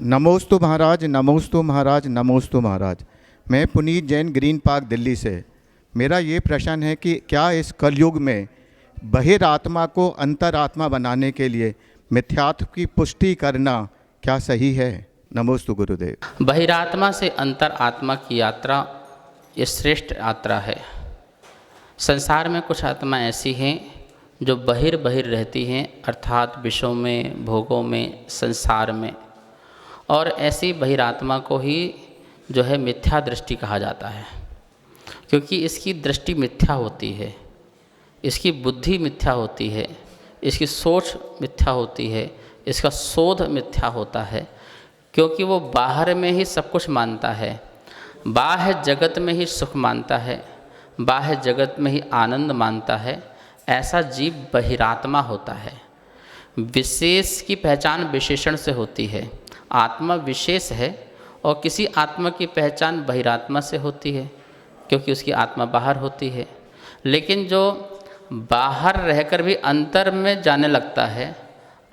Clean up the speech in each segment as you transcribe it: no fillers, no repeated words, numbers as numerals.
नमोस्तु महाराज, नमोस्तु महाराज, नमोस्तु महाराज। मैं पुनीत जैन, ग्रीन पार्क, दिल्ली से। मेरा ये प्रश्न है कि क्या इस कलयुग में बहिरात्मा को अंतरात्मा बनाने के लिए मिथ्यात्व की पुष्टि करना क्या सही है? नमोस्तु गुरुदेव। बहिरात्मा से अंतर आत्मा की यात्रा ये श्रेष्ठ यात्रा है। संसार में कुछ आत्मा ऐसी हैं जो बहिर रहती हैं, अर्थात विषयों में, भोगों में, संसार में, और ऐसी बहिरात्मा को ही जो है मिथ्या दृष्टि कहा जाता है, क्योंकि इसकी दृष्टि मिथ्या होती है, इसकी बुद्धि मिथ्या होती है, इसकी सोच मिथ्या होती है, इसका शोध मिथ्या होता है, क्योंकि वो बाहर में ही सब कुछ मानता है, बाह्य जगत में ही सुख मानता है, बाह्य जगत में ही आनंद मानता है। ऐसा जीव बहिरात्मा होता है। विशेष की पहचान विशेषण से होती है। आत्मा विशेष है और किसी आत्मा की पहचान बहिरात्मा से होती है, क्योंकि उसकी आत्मा बाहर होती है। लेकिन जो बाहर रहकर भी अंतर में जाने लगता है,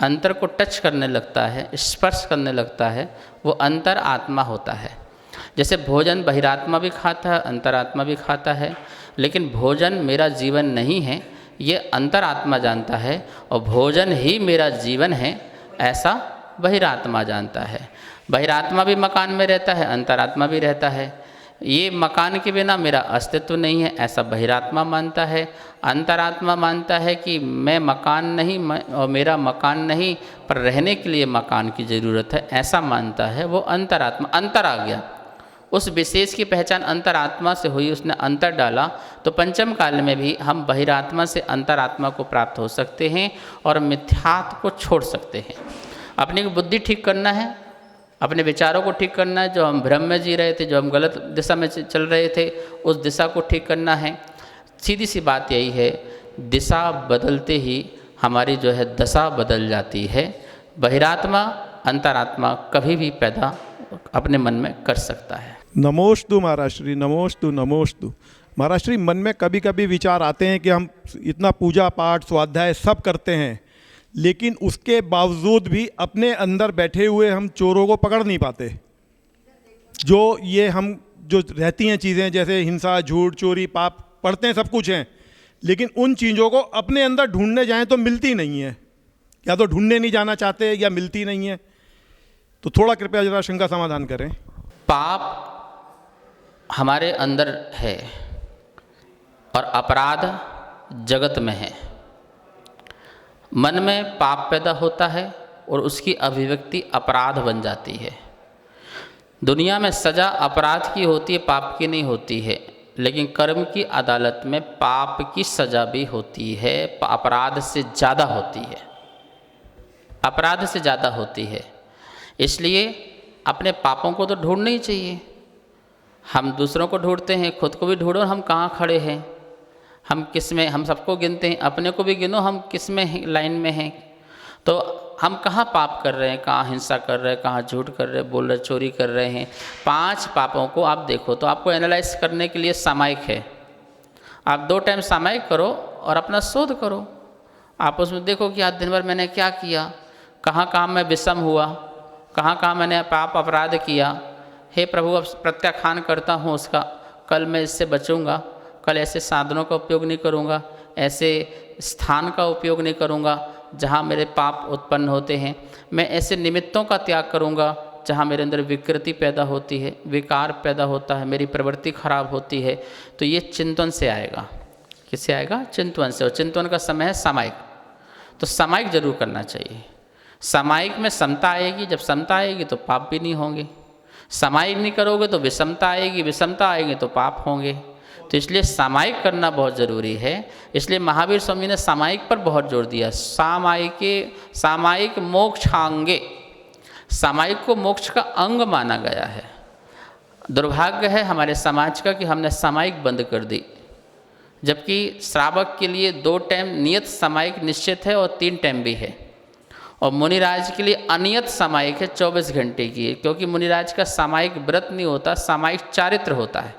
अंतर को टच करने लगता है, स्पर्श करने लगता है, वो अंतर आत्मा होता है। जैसे भोजन बहिरात्मा भी खाता है, अंतरात्मा भी खाता है, लेकिन भोजन मेरा जीवन नहीं है ये अंतरात्मा जानता है, और भोजन ही मेरा जीवन है ऐसा बहिरात्मा जानता है। बहिरात्मा भी मकान में रहता है, अंतरात्मा भी रहता है। ये मकान के बिना मेरा अस्तित्व नहीं है ऐसा बहिरात्मा मानता है। अंतरात्मा मानता है कि मैं मकान नहीं और मेरा मकान नहीं, पर रहने के लिए मकान की ज़रूरत है, ऐसा मानता है वो अंतरात्मा। अंतर आ गया, उस विशेष की पहचान अंतरात्मा से हुई, उसने अंतर डाला, तो पंचम काल में भी हम बहिरात्मा से अंतरात्मा को प्राप्त हो सकते हैं और मिथ्यात्व को छोड़ सकते हैं। अपनी बुद्धि ठीक करना है, अपने विचारों को ठीक करना है। जो हम भ्रम में जी रहे थे, जो हम गलत दिशा में चल रहे थे, उस दिशा को ठीक करना है। सीधी सी बात यही है, दिशा बदलते ही हमारी जो है दशा बदल जाती है। बहिरात्मा अंतरात्मा कभी भी पैदा अपने मन में कर सकता है। नमोस्तु महाराज श्री, नमोस्तु नमोस्तु महाराज श्री। मन में कभी कभी विचार आते हैं कि हम इतना पूजा पाठ स्वाध्याय सब करते हैं, लेकिन उसके बावजूद भी अपने अंदर बैठे हुए हम चोरों को पकड़ नहीं पाते। जो ये हम जो रहती हैं चीज़ें, जैसे हिंसा, झूठ, चोरी, पाप, पढ़ते हैं, सब कुछ हैं, लेकिन उन चीज़ों को अपने अंदर ढूंढने जाएं तो मिलती नहीं है, या तो ढूंढने नहीं जाना चाहते या मिलती नहीं है। तो थोड़ा कृपया जरा शंका समाधान करें। पाप हमारे अंदर है और अपराध जगत में है। मन में पाप पैदा होता है और उसकी अभिव्यक्ति अपराध बन जाती है। दुनिया में सज़ा अपराध की होती है, पाप की नहीं होती है, लेकिन कर्म की अदालत में पाप की सज़ा भी होती है, अपराध से ज़्यादा होती है, अपराध से ज़्यादा होती है। इसलिए अपने पापों को तो ढूंढना ही चाहिए। हम दूसरों को ढूंढते हैं, खुद को भी ढूंढो, हम कहाँ खड़े हैं, हम किस में, हम सबको गिनते हैं, अपने को भी गिनो, हम किस में लाइन में हैं। तो हम कहाँ पाप कर रहे हैं, कहाँ हिंसा कर रहे हैं, कहाँ झूठ कर रहे हैं, बोल रहे, चोरी कर रहे हैं। 5 पापों को आप देखो तो आपको एनालाइज करने के लिए सामायिक है। आप 2 टाइम सामायिक करो और अपना शोध करो। आप उसमें देखो कि आज दिन भर मैंने क्या किया, कहाँ कहाँ मैं विषम हुआ, कहाँ कहाँ मैंने पाप अपराध किया। हे प्रभु, अब प्रत्याख्यान करता हूँ उसका, कल मैं इससे बचूँगा, कल ऐसे साधनों का उपयोग नहीं करूँगा, ऐसे स्थान का उपयोग नहीं करूँगा जहाँ मेरे पाप उत्पन्न होते हैं। मैं ऐसे निमित्तों का त्याग करूँगा जहाँ मेरे अंदर विकृति पैदा होती है, विकार पैदा होता है, मेरी प्रवृत्ति खराब होती है। तो ये चिंतन से आएगा। किससे आएगा? चिंतन से। और चिंतन का समय है सामायिक। तो सामायिक जरूर करना चाहिए। सामायिक में समता आएगी, जब समता आएगी तो पाप भी नहीं होंगे। सामायिक नहीं करोगे तो विषमता आएगी, विषमता आएगी तो पाप होंगे। तो इसलिए सामायिक करना बहुत ज़रूरी है। इसलिए महावीर स्वामी ने सामायिक पर बहुत जोर दिया। सामायिक मोक्षांगे, सामायिक को मोक्ष का अंग माना गया है। दुर्भाग्य है हमारे समाज का कि हमने सामायिक बंद कर दी, जबकि श्रावक के लिए 2 टाइम नियत सामायिक निश्चित है और 3 टाइम भी है। और मुनिराज के लिए अनियत सामायिक है, 24 घंटे की है, क्योंकि मुनिराज का सामायिक व्रत नहीं होता, सामायिक चारित्र होता है।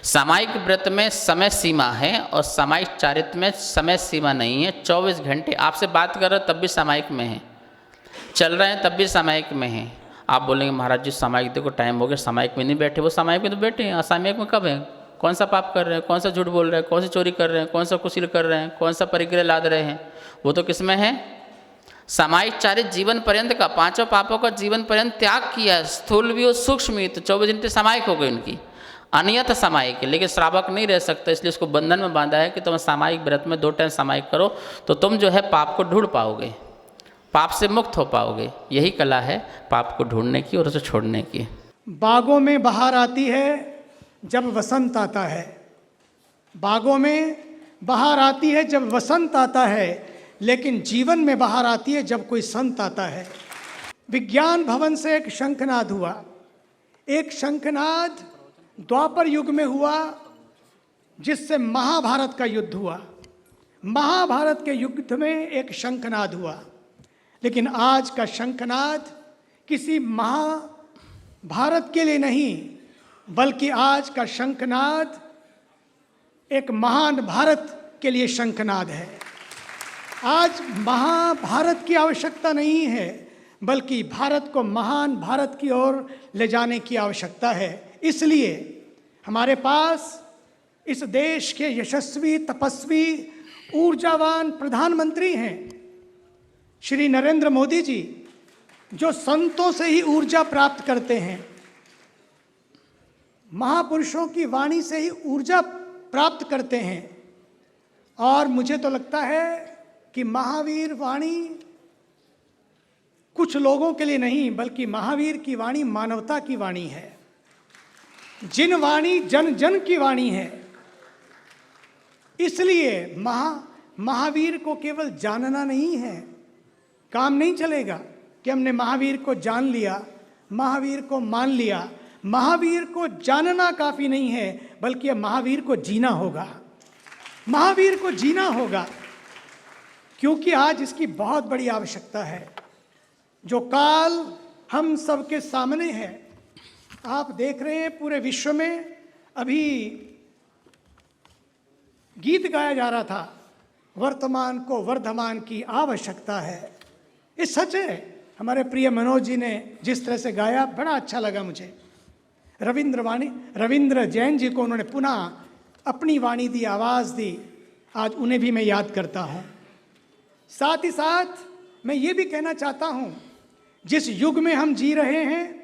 सामायिक व्रत में समय सीमा है और सामायिक चारित्र में समय सीमा नहीं है। 24 घंटे आपसे बात कर रहे तब भी सामायिक में है, चल रहे हैं तब भी सामायिक में हैं। आप बोलेंगे महाराज जी सामायिक देखो टाइम हो गया, सामायिक में नहीं बैठे। वो सामायिक में तो बैठे हैं, असामयिक में कब है? कौन सा पाप कर रहे हैं, कौन सा झूठ बोल रहे हैं, कौन सी चोरी कर रहे हैं, कौन सा कुशील कर रहे हैं, कौन सा परिग्रह लाद रहे हैं, वो तो किस में है? सामायिक चारित जीवन पर्यंत का, पांचों पापों का जीवन पर्यंत त्याग किया, स्थूल भी और सूक्ष्म भी, तो 24 घंटे सामायिक हो गई उनकी। अनियत सामायिक है, लेकिन श्रावक नहीं रह सकता, इसलिए उसको बंधन में बांधा है कि तुम सामायिक व्रत में 2 टाइम सामायिक करो तो तुम जो है पाप को ढूंढ पाओगे, पाप से मुक्त हो पाओगे। यही कला है पाप को ढूंढने की और उसे छोड़ने की। बागों में बहार आती है जब वसंत आता है, बागों में बहार आती है जब वसंत आता है, लेकिन जीवन में बहार आती है जब कोई संत आता है। विज्ञान भवन से एक शंखनाद हुआ, एक शंखनाद द्वापर युग में हुआ जिससे महाभारत का युद्ध हुआ। महाभारत के युद्ध में एक शंखनाद हुआ, लेकिन आज का शंखनाद किसी महाभारत के लिए नहीं, बल्कि आज का शंखनाद एक महान भारत के लिए शंखनाद है। आज महाभारत की आवश्यकता नहीं है, बल्कि भारत को महान भारत की ओर ले जाने की आवश्यकता है। इसलिए हमारे पास इस देश के यशस्वी, तपस्वी, ऊर्जावान प्रधानमंत्री हैं श्री नरेंद्र मोदी जी, जो संतों से ही ऊर्जा प्राप्त करते हैं, महापुरुषों की वाणी से ही ऊर्जा प्राप्त करते हैं। और मुझे तो लगता है कि महावीर वाणी कुछ लोगों के लिए नहीं, बल्कि महावीर की वाणी मानवता की वाणी है। जिन वाणी जन जन की वाणी है। इसलिए महावीर को केवल जानना नहीं है, काम नहीं चलेगा कि हमने महावीर को जान लिया, महावीर को मान लिया। महावीर को जानना काफ़ी नहीं है, बल्कि अब महावीर को जीना होगा, महावीर को जीना होगा, क्योंकि आज इसकी बहुत बड़ी आवश्यकता है। जो काल हम सबके सामने है, आप देख रहे हैं पूरे विश्व में अभी गीत गाया जा रहा था, वर्तमान को वर्धमान की आवश्यकता है। ये सच है। हमारे प्रिय मनोज जी ने जिस तरह से गाया, बड़ा अच्छा लगा मुझे। रविंद्र जैन जी को उन्होंने पुनः अपनी वाणी दी, आवाज़ दी, आज उन्हें भी मैं याद करता हूँ। साथ ही साथ मैं ये भी कहना चाहता हूँ, जिस युग में हम जी रहे हैं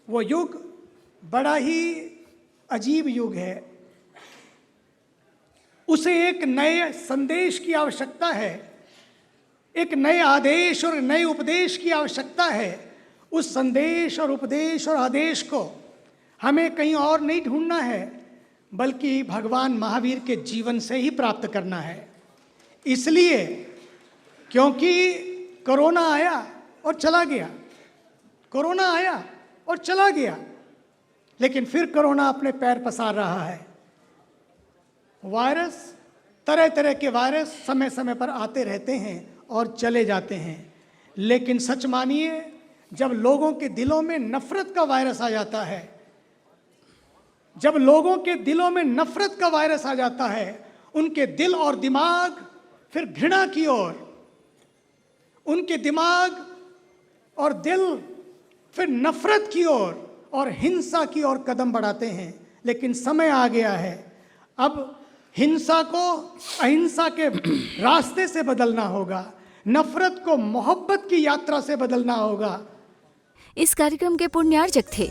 वो युग बड़ा ही अजीब युग है। उसे एक नए संदेश की आवश्यकता है, एक नए आदेश और नए उपदेश की आवश्यकता है। उस संदेश और उपदेश और आदेश को हमें कहीं और नहीं ढूंढना है, बल्कि भगवान महावीर के जीवन से ही प्राप्त करना है। इसलिए क्योंकि कोरोना आया और चला गया, कोरोना आया और चला गया, लेकिन फिर कोरोना अपने पैर पसार रहा है। वायरस, तरह तरह के वायरस समय समय पर आते रहते हैं और चले जाते हैं, लेकिन सच मानिए, जब लोगों के दिलों में नफरत का वायरस आ जाता है, जब लोगों के दिलों में नफरत का वायरस आ जाता है, उनके दिल और दिमाग फिर घृणा की ओर, उनके दिमाग और दिल फिर नफरत की ओर और हिंसा की ओर कदम बढ़ाते हैं। लेकिन समय आ गया है, अब हिंसा को अहिंसा के रास्ते से बदलना होगा, नफरत को मोहब्बत की यात्रा से बदलना होगा। इस कार्यक्रम के पुण्यार्जक थे